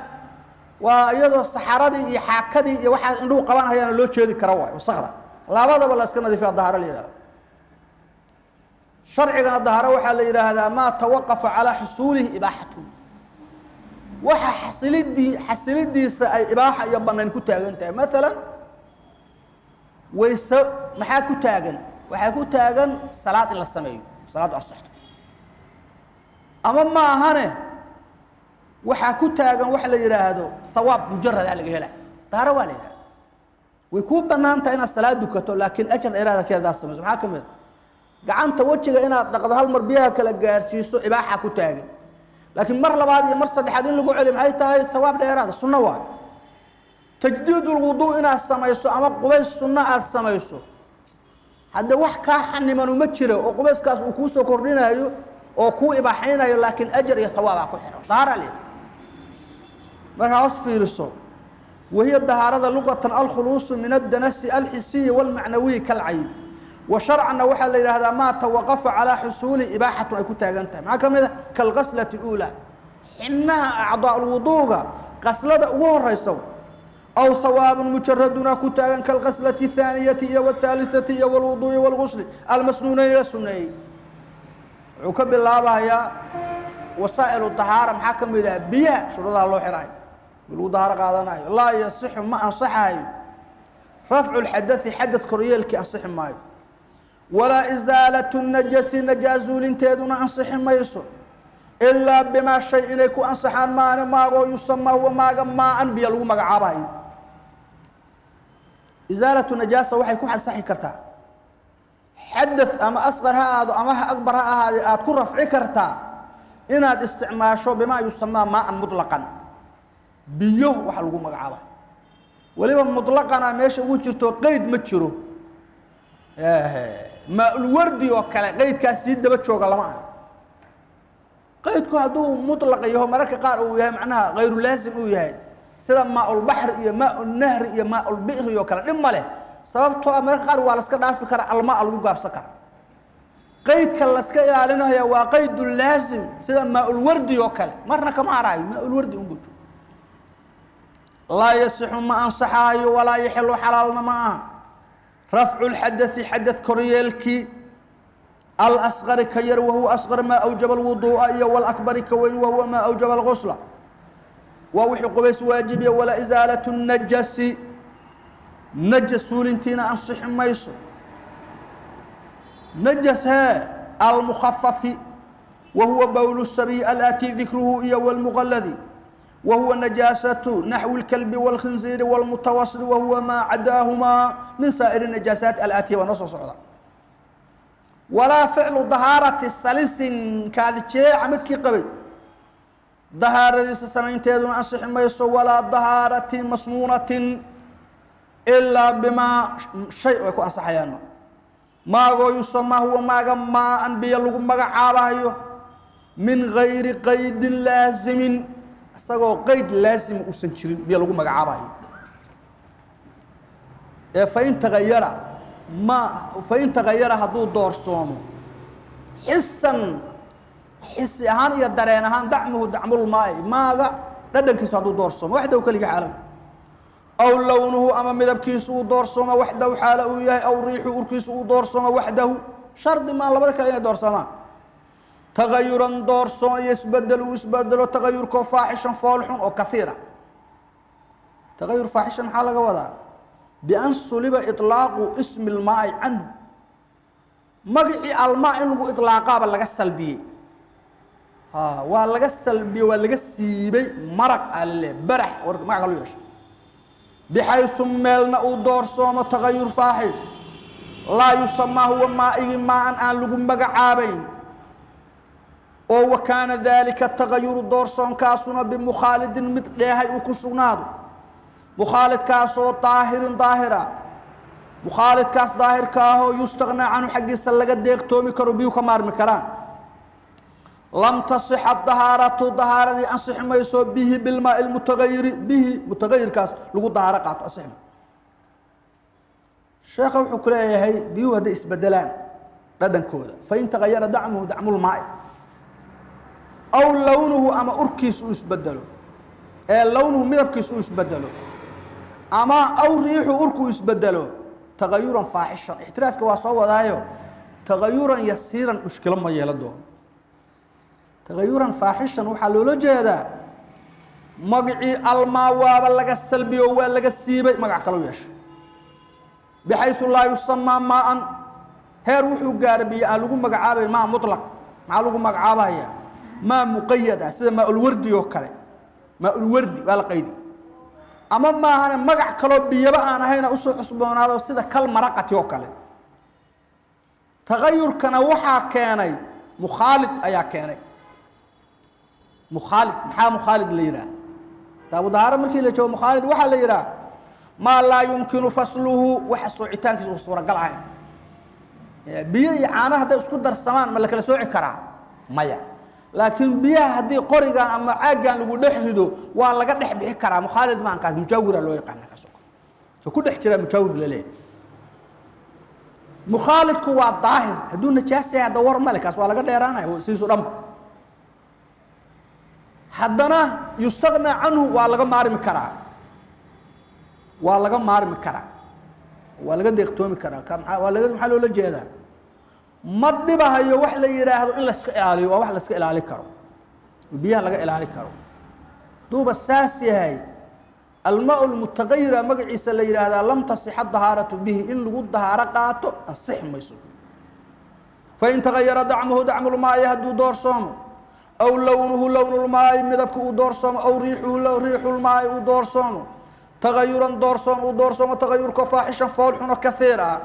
waa iyadoo saxaradii iyo xaakadii iyo waxa indhuu qabanayaan loo jeedi karo way wasaqda labadaba la iska nadiifiyo dhahara la yiraahdo sharciga dhahara waxa la yiraahdaa ma tawaqafa ala husulihi ibahatu waxa xasilidiisa ay ibaaha iyo banaan ku taagan tahay mesela waysa maxaa ku taagan waxa ku taagan salaad in la sameeyo salaad asxaabta ama ma ahane waxa ku taagan wax la yiraahdo thawaab mujarrad laga hela taara waa la yiraahdo way ku banaantahay in salaad dukato laakiin ajr iraada keeda sameeyo maxaa kamid gacanta wajiga inaad dhaqdo hal mar biyaha kala gaarsiiso ibaaha ku taagan لكن مر لبعض مر صدحات إن لقوا علم هاي تهاي الثواب ديرات السنة واحد تجديد الوضوء إن السمايسو أما قبيس السنة السمايسو هذا واحد كاحن من متشره وقبيس كاس وكوسو كورنينا يو وكو إباحينا يو لكن أجر يثواب أكو حرام ظهر عليه مرة أصفي للصوم وهي الدهارة لغة الخلوص من الدنس الحسي والمعنوي كالعين وشرعا وحل إلى هذا ما توقف على حصول إباحة أكو تاجنتها مع كم كالغسلة الأولى إنها أعضاء الوضوء غسلة أول ريسو أو ثواب مجردنا كتاجن كالغسلة الثانية والثالثة والوضوء والغسل المسنونين السنين عقب الله بها وسائل الطهارة محاكم إذا بيها شروط الله حراي بالوضهار قادنا لا يصح ما أنصحه رفع الحدث حدث كريالك أنصح ماي ولا إزالة النجس نجازول تيدون أنصح ما يسر إلا بما شيء يكون أنصحان ما يسمى وما أنبيا له مقعابه إزالة النجاسة وحي يكون صحي كرتا حدث أما أصغرها هذا أما أكبرها هذه تكون رفع كرتا إن استعماشه بما يسمى ماء مطلقا بيوه وحا لغو مقعابه ولما مطلقنا ماشي وجرتو قيد ما جيرو ماء الورد وكلا قيد كاس دبا جوغا لما قيدكو هدو مطلق يهو مركه قار او يهي معناها غير لازم او يهي سدا ماء البحر يا ماء النهر يا ماء البئر يو كلا دم ماله سببتو مركه قار waa la iska dhaafi kara almaa lagu gaabsan kara qaydka la iska ilaalinayo waa qayd laazim sida mاء الورد oo kale marna kama araayo mاء الورد un bujo لا يصح ما أنصحه ولا يحل حلال معه رفع الحدث حدث كريالك الأصغر كير وهو أصغر ما أوجب الوضوء والأكبر كوين وهو ما أوجب الغسل ووحي قبيس واجب ولا إزالة النجس نجس ولنتينا أنصح ما يصر نجس المخفف وهو بول السبي الآتي ذكره والمغلظ وهو النجاسة نحو الكلب والخنزير والمتوسط وهو ما عداهما من سائر النجاسات الآتية ونص صعدا ولا فعل ظهارة السلس كذا شيء عمدك قبل ظهارة السمين تيدون أنصح ما يسو ولا ظهارة مصنونة إلا بما شيء يكون أنصحيانا ما هو يسمى هو ما أنبيا لكم مقعابه من غير قيد لازم asagoo qayd laazim u san jirin biyo lagu magacaabayo fa in tagayara haduu doorsoomo xisi ahaan iyo dareen ahaan dacmuhu dacmul maa'i maaga dhadhankiisu haduu doorsoomo waxda uu kaliya xaalan aw lawnuhu ama midabkiisu uu doorsoomo waxda uu xaala uu yahay aw riixu urkiisu uu doorsoomo waxdahu shardi ma labada kale inay doorsoomaan تغيرا دورسون يسبدل تغير كفاحشا فالح أو كثيرا تغير فاحشا حالة وضع بأن صلب إطلاق اسم الماء عنه مقعي الماء إنه إطلاقا بلغا السلبي ولغا السلبي ولغا السيبي مرق عليه برح ما قالوا يوش بحيث ميلنا دورسون تغير فاحش لا يسمى هو ماء أن لغو مقعابين وكان ذلك التغير دورسون كاسونا بمخالد مثلها وكسوناد مخالد كاسو ظاهرة مخالد كاس ظاهر كاهو يستغنى عنه حق سلقة ديقتومي كروبيو كمار مكران لم تصح الظهارة دي أنصح ما يسوى به بالماء المتغير به متغير كاس لغو ظهارة قاطع أصح الشيخ وحكوليه هي بيو هذا اسبدلان ردن كودا فإن تغير دعمه دعم الماء أو لونه أما أركيس يسبدله لونه مدبكيس يسبدله أما أو ريح أركو يسبدله تغيرا فاحشا احتراس كواسوا دايو تغيرا يسيرا مشكلة ما يلدون تغيرا فاحشا وحلول جيدا مقعي الماء وابلغ السلبي وابلغ السيبي مقع كلويش بحيث لا يسمى ماء هير وحو قاربي ألغو مقعابي ماء مطلق مع لغو مقعابي ما مقيدة سيدا ماء الورد يوكري ماء الورد والقيد أما ما هنا مقع كلو بيبا أنا هنا أسو عصبون هذا سيدا كالمرقة يوكري تغير كان وحا كاني مخالط أيا كاني مخالد محا مخالد ليرا كتاب الطهارة مركي لا جو مخالد waxa la yiraahdaa ما لا يمكن فصله waxa soocitaankiisa suura gal ah biyo iyo caanaha haday isku darsamaan ma la kala sooci karaa maya laakiin biyaha hadii qorigan ama caagan lagu dhaxrido waa laga dhaxbixi karaa mukhalid ma ankaas mujawira loo yaqaan ka soo ku dhex jira mujawir la leeyahay mukhalidku waa daahir haduu najaas yahay dawar malakaas waa laga dheeraanayo siiso dhanba haddana yustaghna anhu waa laga maarmi karaa waa laga maarmi karaa waa laga deeqtoomi karaa waa laga maxaa loo jeedaa ma dhibahayo wax la yiraahdo in la iska ilaaliyo waa wax la iska ilaali karo biyaha laga ilaali karo duuba saas yahay الماء المتغير مغعيس لا يراهدا لم تصح الطهارة به إن لغو الطهارة قاطو أصح ميسو فإن تغير دعم الماء يهدو دور صوم أو لونه لون الماء مذبك دور صوم أو ريحه ريح الماء دور صوم تغيرا دور صوم تغير كفاحشا فالحنا كثيرا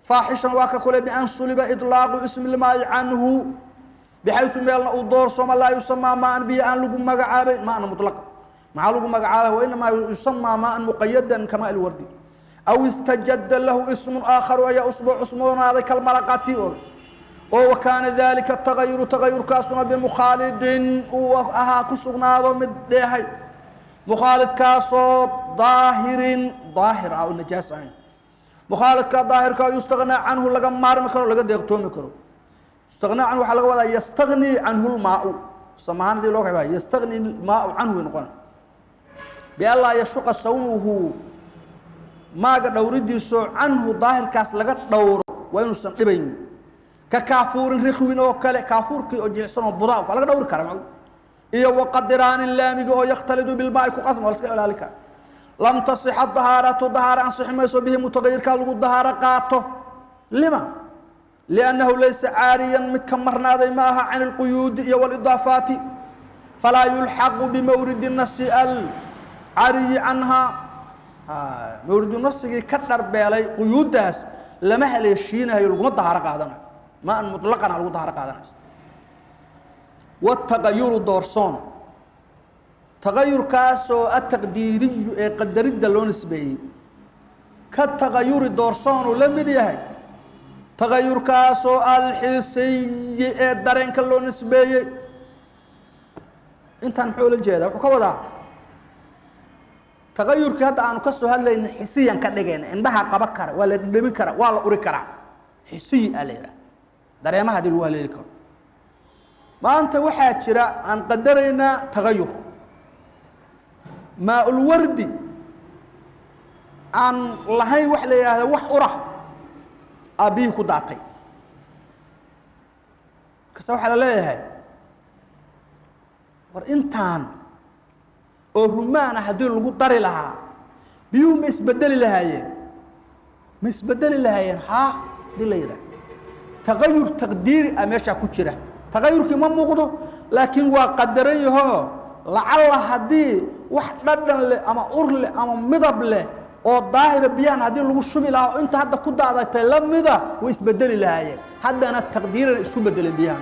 فاحشا وككل بأن صلب إطلاق اسم الماء عنه بحيث ميلنا دور صوم لا يسمى ماء به أن لغو مغعابي ماء مطلق معلوم مقعاله وإنما يسمى ماء مقيدا كماء الورد أو استجد له اسم آخر وهي أصبع اسمه هذا كالملقات وكان ذلك تغير كاسنا بمخالد وأها كسرنا مدهي مخالد كاسو ظاهر أو النجاسة مخالد كظاهر كا يستغنى عنه لقى مارمكر لقى ديقتومكر يستغنى عنه حلقة يستغني عنه الماء سمعان ذي لوحة يستغني الماء عنه نقول بالله يشق صومه ما قد أورد يسوع عنه ظاهر كاس لقى دور وين استنقبين ككافور رخوين وكله كافور كي أجلسون بضاع فلقى دور كرم إيه وقدران اللامي أو يختلط بالماء كقسم ولا سكوا ذلك لم تصح الطهارة عن صح ما يسوى به متغير كالو الطهارة قاته لما؟ لأنه ليس عاريا متكمرنا ذي ماها عن القيود والإضافات فلا يلحق بمورد النص العاري عنها مورد النص كتر بالي قيودها لما هليشينها يلقون الطهارة قادنا ما أن مطلقا على الطهارة قادنا والتغير دورسون تغير كاسو التقديري قدر اللون نسبي كالتغير دورسون ولم يديه تغير كاسو الحسي الدرين كلون نسبي انت نحول الجيدة وكوضع تغير كهذا أنا كسو هلا إن حسيا كدجين عندها قبكر ولا دمكر ولا أوركر حسي أليرة دري ما هذه الوهلة لكم ما أنت واحد شراء عن قدرنا تغير ماء الورد عن لهي وحلة هذا وح أره أبيه كدعتي كسوح على ليه وإنتان وهمانا هدول القطر لها بيوم يسبدل لها ما يسبدل لها ها دي ليرة تغير تقدير أمشى كتيرة تغير كم موجوده لكن وقدرين هو لعل هدي وحدة أما أرل أما مذبل أو ظاهر بيان هدي اللي وشوف لها أنت هذا كده هذا تلمذا ويسبدل لها هذا أنا التقدير يسبدل بيان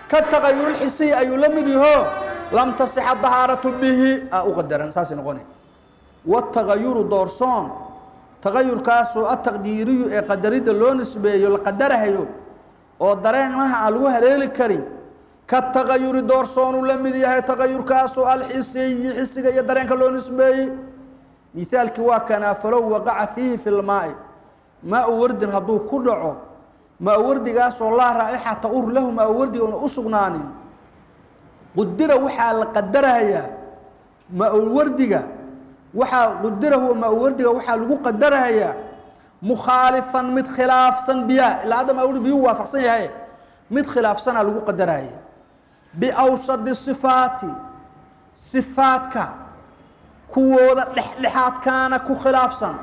كالتغير الحسي أي لمذي هو لم تصح الطهارة به أقدر أساسا نقول والتغير دورسون تغير كاسو التقديري قدريد اللون نسبي يقدرها يو أو درين ما علوها ليل الكريم كالتغير دورسون لمذي هي تغير كاسو الحسي حسي يدرين كاللون نسبي مثال كواكنا فلو وقع فيه في الماء ماء ورد هدو كدعو ماء ورد قاسو الله رائحة تؤر له ماء ورد ونأسقناني قدره وحا لقدرها يا ماء الورد وحا قدره ماء الورد وحا لقو قدرها يا مخالفا مد خلاف سن بيا إلا هذا ماء الورد بيوافق فقصي هاي مد خلاف سنة لقو قدرها يا بأوسط الصفات صفاتك كوودا لحات كان كو خلاف سن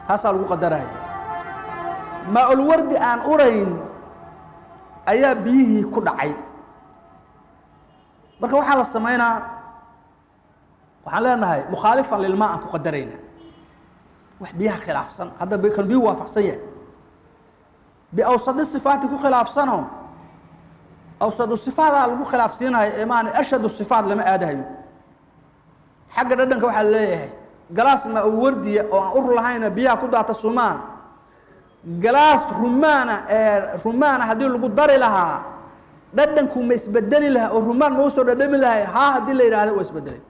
هسا لقو قدرها يا ماء الورد آن أورين أيا بيه كدعي marka waxa la sameeyna waxaan leenahay mukhalifan lil maa ku qadarayna wax biyaha khilaafsan hada kan biyo waafaqsan yahay bi awsad sifaati ku khilaafsano أوسط الصفات على الجو خلاف سينها إيمان أشد الصفات لما أدهيه حق ردنك waxa leeyahay galaas ma wardiya oo aan ur lahayna biyaha ku daata sumaan galaas rumaana hadii lagu dari lahaa dhadhanku ma isbedeli lahaa oo rumaan ma soo dhadhami lahaa hadii la yiraahdo waa isbedelay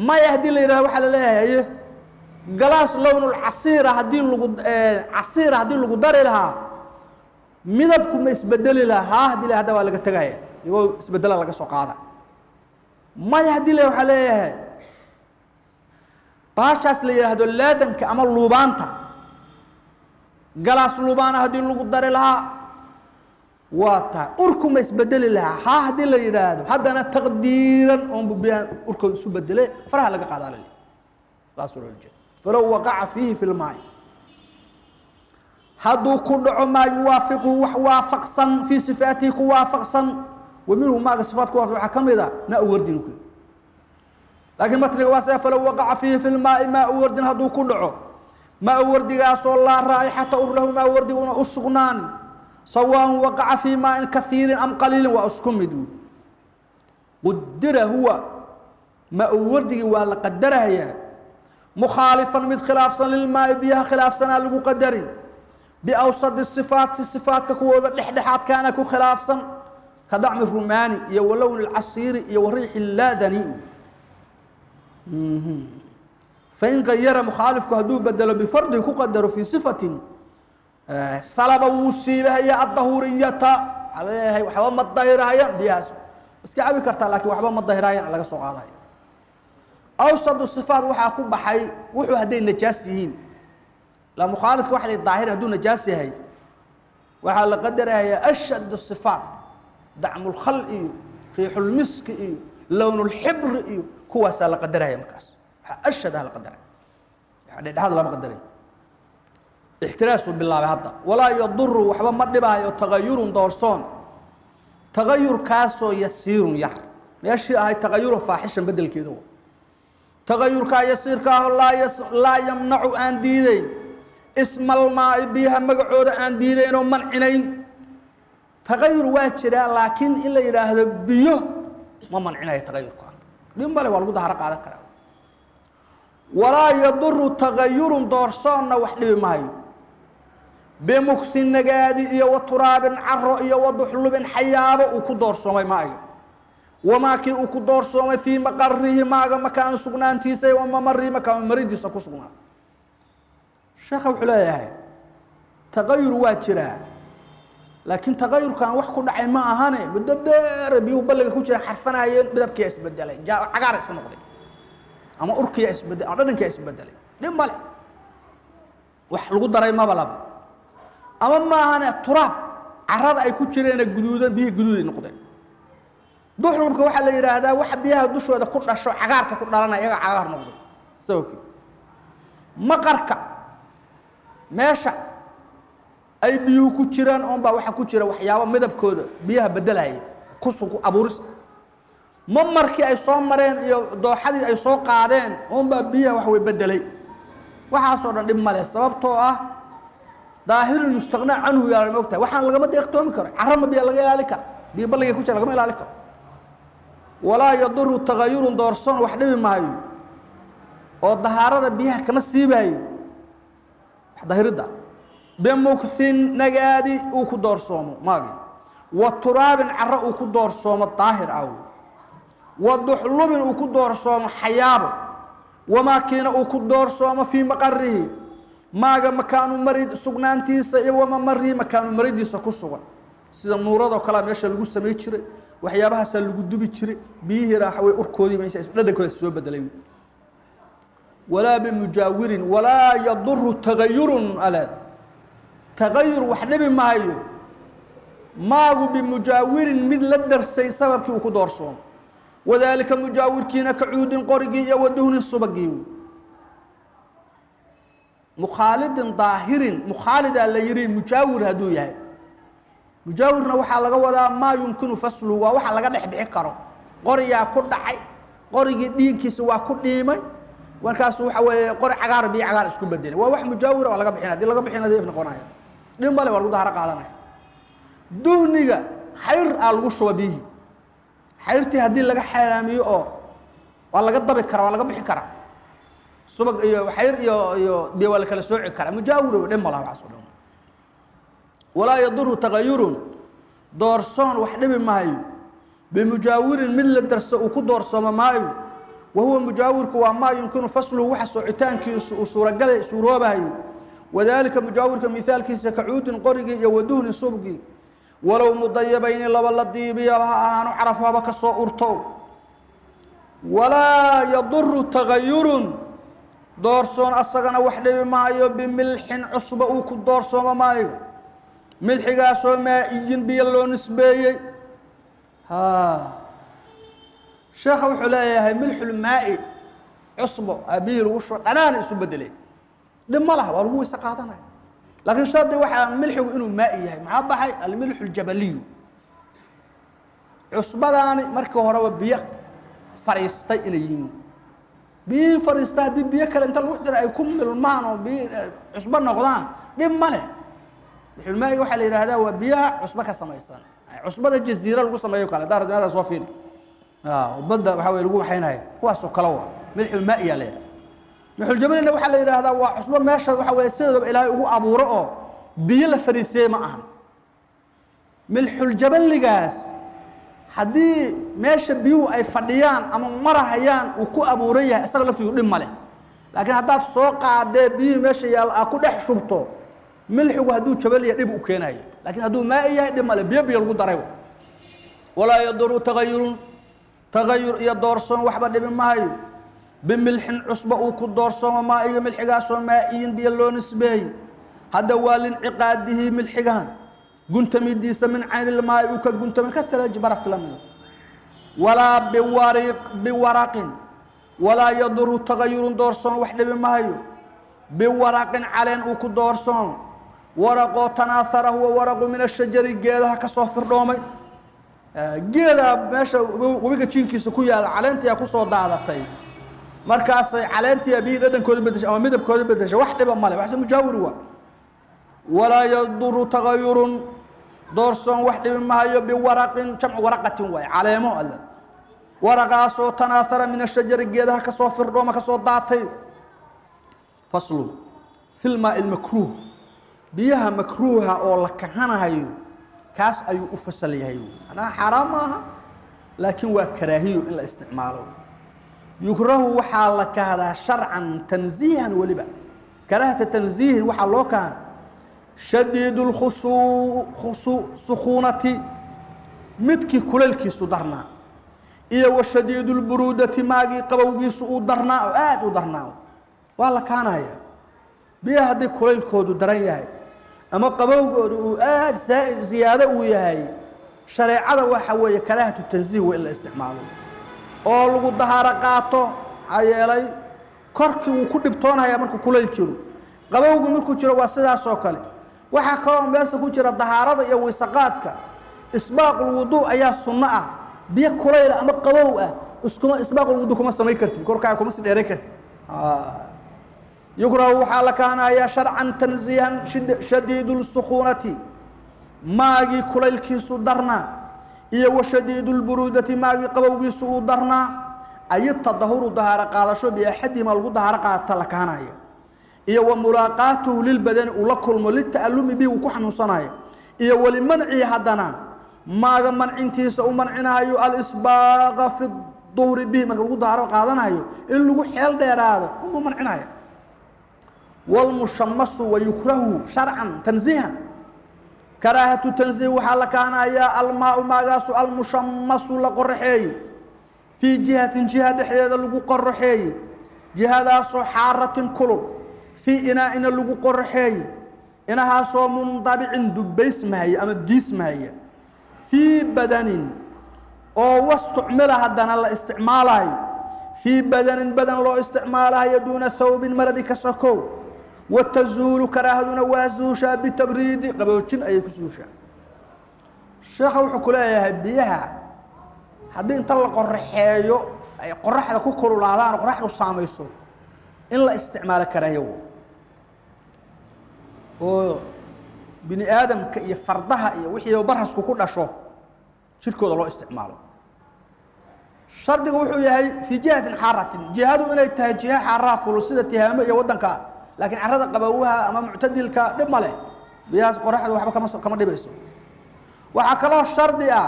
ma hadii la yiraahdo waxa leeyahay galaas lownul asiira hadii lagu dari lahaa midabku ma isbedeli lahaa hadii la hada waa laga tagaya iyagoo isbedela laga soo qaada ma hadii la waxa leeyahay baashaas la yiraahdo laadanka ama luubaanta galaas luubaana hadii lagu dari lahaa waata urku ma isbedeli lahaa hadii la yiraahdo hadana taqdiiran oo bubiyaan urku isu bedelay faraha laga qaadalay rasuul allah falaw waqa'a fihi fil ma'i hadu ku dhaco ma yuwafiqu wax waafaqsan fi sifatihi ku waafaqsan ومنه ما صفات كوافي حكمدا نا وردينك لكن متن واسع فلو وقع فيه في الماء ما وردين هدو كدعو ما ورديغاس الله رائحه له ما ورديون اسقنان سواء وقع في ماء كثير ام قليل واسكمد قدر هو ما وردي ولا قدرها هي مخالفا من خلاف صن للماء بها خلاف سنه لو قدرين باوسط الصفات كو دحدحات كان كو خلاف سن كدعم الروماني ولون العصير وريح اللادني فإن غير مخالفك هدو بدل بفرد يقدر في صفة صلب وصيبها هي الظهورية عليها وحبا ما الظاهرة هي بياس بس كعبي كرتا لكن وحبا ما الظاهرة هي على سوق هذا أوسط الصفات وحا كوبا حي وحو هدي النجاسيين لا مخالفك وحا الظاهرة هدو نجاسي هي وحا لقدرها هي أشد الصفات دعم الخلق ريح المسك لون الحبر كواس على قدرها مكاس اشد على قدرها يعني هذا لا مقدرين احتراس بالله هذا ولا يضر وحبا ما دبا تغير دورسون تغير كاسو يسير يح ماشي هاي تغير فاحش بدل كده تغير كا يسير كا لا يمنع ان ديدين اسم الماء بها مقعود ان ديدين ومنعنين تغير واجرا لكن إلا يراهد بيه ما منعنا يتغير كان لين بالي والله ظهر قاعده كره ولا يضر تغير دورسون وحدي ماي بمكث النجادي iyo وتراب عرو iyo وضحلب حيابه وku doorsoomay maayo wama ki uu ku doorsoomay fi maqarrihi maaga makaan sugnaantiisa iyo mamari makaan maridiisa ku sugnaa sheekhu wuxuu leeyahay تغير واجرا لكن تغير كان wax ku dhacay ma ahane muddo dheer biyo balaga ku jira xarfanayeen midabkii isbedelay cagaar iska noqday ama urkii isbedelay ama dhadhankii isbedelay dhimale wax lagu daray ma balaba ama ma ahane turaab carada ay ku jireen guduudan biyo guduud noqday duxlubka waxa la yiraahdaa wax biyaha dushooda ku dhasho cagaarka ku dhalanaya iyaga cagaar noqday sababki maqarka meesha ay biyo ku jiraan oo ba waxa ku jira waxyaabo midabkooda biyaha bedelay ku sugu abuuris ma markii ay soo mareen iyo dooxadii ay soo qaadeen oo ba biyaha wax way bedelay waxa soo dhan dhib male sababtoo ah daahir yustaqna anhu yaa moogta waxaan laga deeqtoomi karo carama biyo laga ilaali karo biyo balaga ku jira laga ilaali karo wala yadurru taghayyurun doorson wax dhibi maayo oo dahaarada biyaha kama siibayo wax daahirida بمكث نجادي وكدور صومه ماجي والتراب عرق وكدور صوم الطاهر أو والضحلب وكدور صوم حيابه وما كان وكدور صوم في مقره ماجا مكان مريض سجنان تيسا وما مري مكان مريض يسكسوا سيد النور هذا كلام يشل الجثة ما يشري وحيابها سل الجدو بيشري بيه راح ويركودي ما يسأل لا دكوا السوق بدلين ولا بمجاور ولا يضر تغير على تغير وحنبي مايو ماغو بمجاور مثل الدرسي سبب كي وكدور صوم وذلك مجاور كينا كعود قرقي ودهن الصبقي مخالد ظاهر مخالد اللي يري مجاور هدو ياهي مجاورنا وحا لغا ودا ما يمكن فصله وحا لغا دخبخي كارو قريا ku dhacay qorigi dhiinkiisa waa ku dhiimay warkaas waxa way qori cagaar bi cagaar isku bedelay waa wax mujaawir oo laga bixin hadii laga bixin adeef noqonayo dhin bale waa lagu dahar qaadanay duhniga xayr lagu shuba bihi xayrtii haddii laga xaalaamiyo oo waa laga dabi karaa waa laga bixi karaa subag iyo xayr iyo biyo waa la kala sooci karaa mujaawir dhim malaha waxaas oo dhan walaa yaduru tagayurun doorsoon wax dhibi maayo bimujaawirin mid la darso uu ku doorsoomo maayo wahuwa mujaawirku waa maa yumkinu fasluhu waxa soocitaankiisu uu suuroobayo wadaalika mujaawirka mithaalkiisa kacuudin qorigii iyo waduhnin subgii walow mudayabayni laba la diibiyaba ha ahaano caraf haba ka soo urto walaa yaduru tagayurun doorsoon asagana wax dhibi maayo bimilxin cusba uu ku doorsoomo maayo milxigaasoo maa'iyin biyo loo nisbeeyey sheekha wuxuu leeyahay milxul maa'i cusbo abiil lagu shubo dhanaan isu bedelay dhib ma laha waa lagu weyse qaadanaya laakiin shardi waxaa milxigu inuu maa'i yahay maxaa baxay almilxu ljabaliyu cusbadaani markii horeba biyo fariistay inay yihiin biyihii fariista haddii biyo kale inta lagu dira ay ku milmaan oo biyo cusbo noqdaan dhib ma leh milxul maa'i waxaa la yidhaahdaa waa biyaha cusbo ka samaysan cusbada jaziira lagu sameeyo kale daar meelaha soo fiiri badda waxa way lagu waxaynayo kuwaas oo kala waa milxul maa'i yaa leeyahay milxul jabalina waxaa la yidhaahdaa waa cusbo meesha waxa way sideedaba ilaahay ugu abuuro oo biyo la fariisay ma ahan milxul jabaligaas haddii meesha biyuhu ay fadhiyaan ama marahayaan uu ku abuuran yahay isaga laftiisu dhib ma leh laakiin haddaad soo qaadee biyihii meesha yaal aa ku dhex shubto milxigu hadduu jabaliya dhib u keenayo laakiin hadduu maa'i yahay dhib ma leh biyo lagu daray walaa yaduru tagayurun tagayur iyo doorsoon waxba dhibi maayo bimilxin cusba uu ku doorsoomo maa'iyo milxigaasoo maa'iyin biyo loo nisbeeyey hadda waa linciqaadihi milxigaan guntamidiisa min caynilmaa'i uu ka guntamay ka talaji barafka la mido walaa biwaraqin walaa yaduru tagayurun doorsoon wax dhibi maayo biwaraqin caleen uu ku doorsoomo waraqoo tanaahara huwa waraqu min ashajari geedaha ka soo firdhoomay geeda meesha webiga jiinkiisa ku yaala caleentiyaa kusoo daadatay markaasay caleentii biyi dhadhankooda bedeshay ama midabkooda bedeshay wax dhiba male wax mujaawir waa walaa yaduru tagayurun doorsoon wax dhibi maayo biwaraqin jamcu waraqatin waay caleemo alle waraqaasoo tanaahara min ashajari geedaha kasoo firdhooma kasoo daatay faslu fi lmaai lmakruuh biyaha makruuha oo la kahanahayo kaas ayuu u fasal yahay anaa xaraam maaha laakiin waa karaahiyo in la isticmaalo yukrahu waxaa la kahdaa sharcan tanziihan weliba karaahata tanziihin waxaa loo kahan shadiidu lsukhuunati midkii kulaylkiisu darnaa iyo wa shadiidu lburuudati maagii qabowgiisu uu darnaa oo aad u darnaa waa la kahanaya biyaha haddii kulaylkoodu daran yahay ama qabowgoodu uu aad ziyaado uu yahay shareecada waxa weeye karaahatu tanziih waa in la isticmaalo oo lagu dahaaro qaato maxaa yeelay korkii wuu ku dhibtoonaya markuu kulayl jiro qabowgu markuu jiro waa sidaas oo kale waxaa kaloo meesha ku jira dahaarada iyo weysaqaadka isbaaqul wuduu ayaa sunno ah biyo kulayl ama qabow ah iskuma isbaaqul wuduu kuma samayn kartid korkaaga kuma si dheeray kartid yukrahu waxaa la kaanayaa sharcan tanziihan shadiidu lsukhuunati maagii kulaylkiisu darnaa iyo wa shadiidu lburuudati maagii qabowgiisu uu darnaa ay tadahuru dahaaro qaadasho biaxadihima lagu dahaaro qaata la kaanaya iyo wa mulaaqaatuhu lilbadani uu la kulmo lita'allumi bihi uu ku xanuunsanayo iyo walimancihi haddana maaga mancintiisa u mancinayo alisbaaqa fi duhri bihi marka lagu dahaaro qaadanayo in lagu xeel dheeraado unbuu mancinaya والمشمس ويكره شرعا تنزيها كراهة تنزيه وحال كان يا الماء ما قاس المشمس لقرحي في جهة دحية لقو قرحي جهة صحارة كلب في إناء لقو قرحي إنها صو منضبع دبيس ماهي أما ديس ماهي في بدن أو واستعملها دنا الله استعمالها في بدن لو استعمالها دون ثوب مرض كسكو وتزول كراهدنا وازوشا بالتبريد قبوجين أي كسوشا الشيخ وحكوا لها بيها حد انت القرحيو أي قرح لكو كل العذان قرح الصاميسو إلا استعمال كراهيو و بني آدم يفرضها وحي وبرهس كل شو shirkooda loo isticmaalo shardiga wuxuu yahay fi jihatin xaratin jihadu inay tahay jiha xaraa kulul sida tihaamo iyo wadanka laakiin carrada qabowha ama muctadilka dhib ma leh biyaas qoraxda waxba kama dhibayso waxa kaloo shardi ah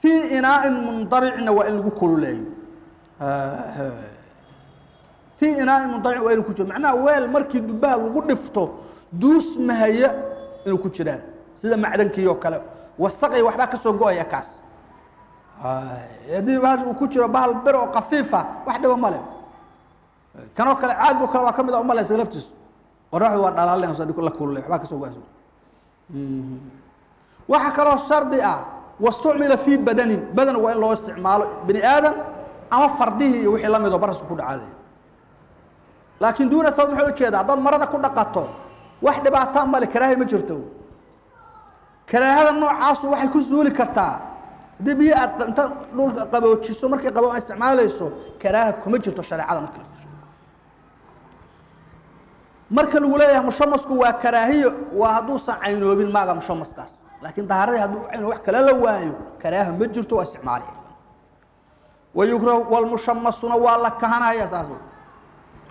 fi inaa'in mundabi'na wa in lagu kululeeyo في إناء منضع وين كجر معناه ويل مركي دبها لو دفته دوس مهيا إنه كجران سيدا معدن كيو كلا والسقي وحبا كسو غويا كاس يدي واحد وكجر بهال برو خفيفه وحده ما له كانوا كلا عاد وكلا وكمد او مله سلفتس وراح وا دلالين صدق كل كل وحبا كسو غويا waxa kala shardi ah wastu'mila fi badan waa in loo isticmaalo bini aadam ama fardihi wixii la mid ah baras ku dhacay laakiin duuna thawb wuxuu jeedaa dad marada ku dhaqato wax dhibaato ma le karaahay ma jirto karaahada noocaas waxay ku suuli kartaa dibiya inta dhulka qaboojiso markay qaboo isticmaalayso karaaha kuma jirto shariicada marka lagu leeyahay mushammasku waa karaahiyo waa haduu saacaynoobin maaga mushammaskaas لكن ظهره هذا عين وح كلا لوايو كراها مجرته واستعماله ويكره والمشمسون والله كهنا يا اساسو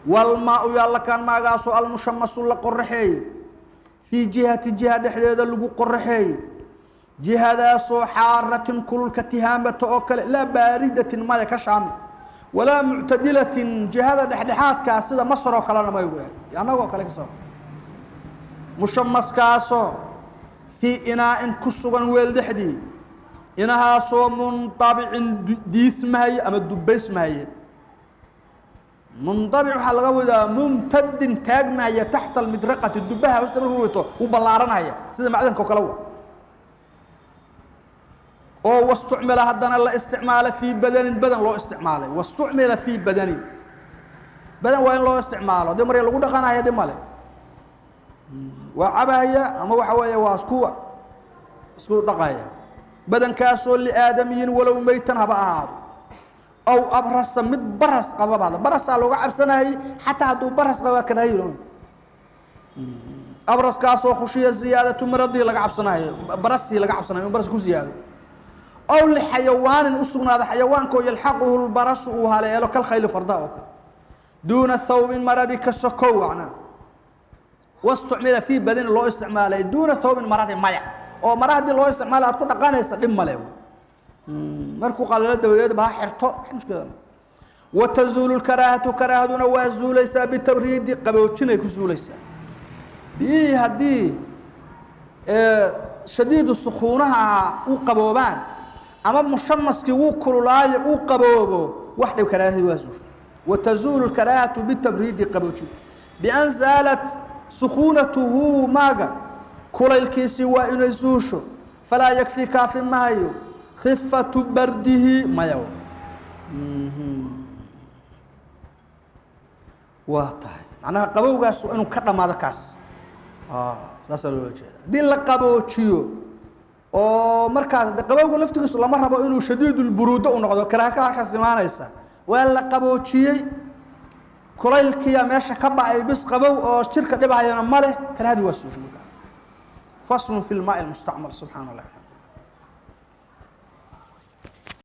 والماء يلا كان ما قاسو المشمس لقرحي في جهه دحديده لو قرحي جهه سو حاره كل كتهامه توكل لا بارده ما كشام ولا معتدله جهه دحدحات كاسده مصر وكلا ما يقول يعني هو كلا كسو مشمس كاسو في إناء كسوغان ويل دحدي إنها سو منطبع ديس ماهي أما الدبيس ماهي منطبع حلقة وذا ممتد تاج ماهي تحت المدرقة الدبها واستمر هو وبلارنا هي سيدا معدن كوكلوة أو واستعمل هدنا الله استعمال في بدن لو استعماله واستعمل في بدن وين لو استعماله دي مريا لو دقنا هي دي ماله وعباية أما وحوية واسكوة اسكو دقايا بدن كاسو لآدميين ولو ميتا هبا هذا أو أبرس مد برس قبا هذا برس لو عبسنا هي حتى هدو برس قبا كنا هي أبرس كاسو خشية زيادة مرضي لقى عبسنا هي برسي لقى عبسنا هي برس كو زيادة أو لحيوان أسقنا هذا حيوان كو يلحقه البرس وهلا يلو كالخيل فرداء دون الثوب مرضي كسكو عنا واستعمل في بدن لو استعماله دون ثوب مراد مايع او مراد لو استعمال اد ku dhaqanaysa dhib male markuu qalala dabadeed baa xirto mushkilada وتزول الكراهه كراهدنا وازوليسا بالتبريد qaboojinay ku zuulaysa bi hadii شديد السخونها u qaboobaan ama mushammaski uu kululaayo uu qaboobo wax dhib karaahi waazul وتزول الكراهه بالتبريد qaboojin بأن زالت سخونته ماغا كل الكيسي وإن يزوشو فلا يكفي كاف مايو خفة برده مايو واطاي معناها قبوغاس انو كدم هذا كاس لاس لو جيدا دين لا قبوجيو oo markaas qabowga laftigiisu lama rabo inuu shadiidul buruudo u noqdo karaaka ka simaanaysa waa la qaboojiyay كلالكيا ماشى كبا أي بس قبو أو شركة دبها ينمله كان هذا واسوش فصل في الماء المستعمل سبحان الله.